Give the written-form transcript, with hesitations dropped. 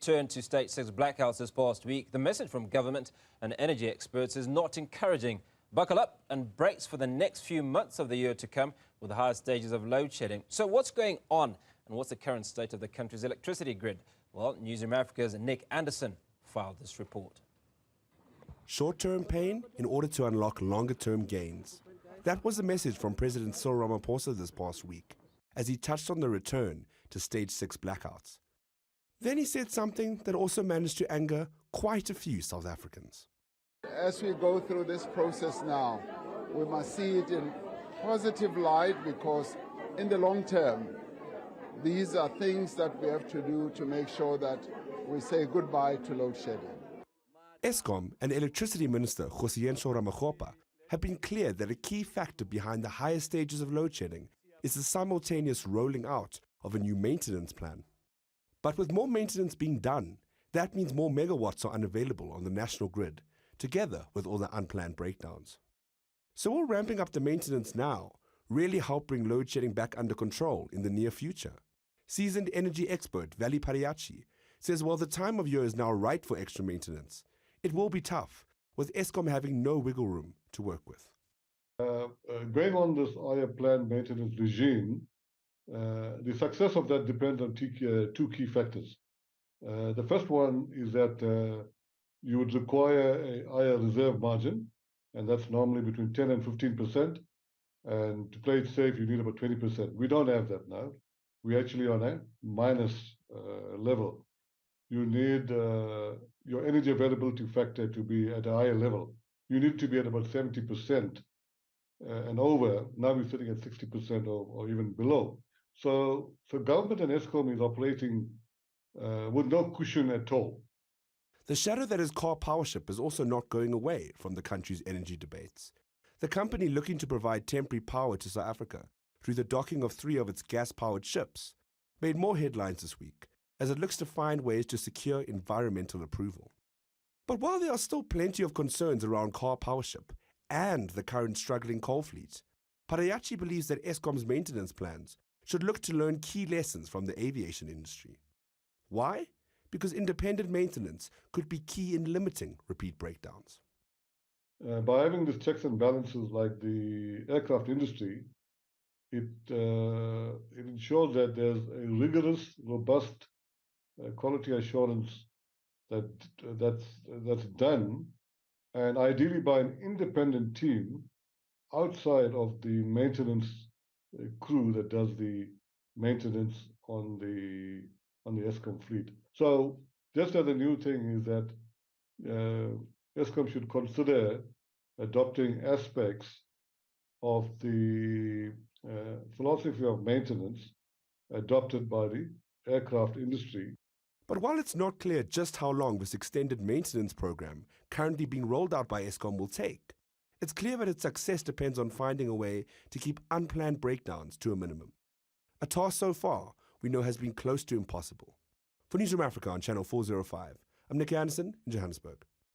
Turn to Stage 6 blackouts this past week. The message from government and energy experts is not encouraging. Buckle up and brakes for the next few months of the year to come with the highest stages of load shedding. So what's going on and what's the current state of the country's electricity grid? Well, Newzroom Afrika's Andersen filed this report. Short-term pain in order to unlock longer-term gains. That was the message from President Cyril Ramaphosa this past week as he touched on the return to Stage 6 blackouts. Then he said something that also managed to anger quite a few South Africans. As we go through this process now, we must see it in positive light because in the long term, these are things that we have to do to make sure that we say goodbye to load shedding. Eskom and Electricity Minister Nkosi Ramokgopa have been clear that a key factor behind the higher stages of load shedding is the simultaneous rolling out of a new maintenance plan. But with more maintenance being done, that means more megawatts are unavailable on the national grid, together with all the unplanned breakdowns. So will ramping up the maintenance now really help bring load shedding back under control in the near future? Seasoned energy expert Vali Pariachi says while the time of year is now right for extra maintenance, it will be tough, with Eskom having no wiggle room to work with. Going on this higher planned maintenance regime, the success of that depends on two key factors. The first one is that you would require a higher reserve margin, and that's normally between 10 and 15%. And to play it safe, you need about 20%. We don't have that now. We're actually on a minus level. You need your energy availability factor to be at a higher level. You need to be at about 70% and over. Now we're sitting at 60% or even below. So government and Eskom is operating with no cushion at all. The shadow that is Car Powership is also not going away from the country's energy debates. The company looking to provide temporary power to South Africa through the docking of 3 of its gas-powered ships made more headlines this week as it looks to find ways to secure environmental approval. But while there are still plenty of concerns around Car Powership and the current struggling coal fleet, Pariachi believes that Eskom's maintenance plans should look to learn key lessons from the aviation industry. Why? Because independent maintenance could be key in limiting repeat breakdowns. By having these checks and balances like the aircraft industry, it ensures that there's a rigorous, robust quality assurance that's done, and ideally by an independent team outside of the maintenance crew that does the maintenance on the Eskom fleet. So just as a new thing is that Eskom should consider adopting aspects of the philosophy of maintenance adopted by the aircraft industry. But while it's not clear just how long this extended maintenance program currently being rolled out by Eskom will take, it's clear that its success depends on finding a way to keep unplanned breakdowns to a minimum. A task so far we know has been close to impossible. For Newzroom Afrika on Channel 405, I'm Andersen in Johannesburg.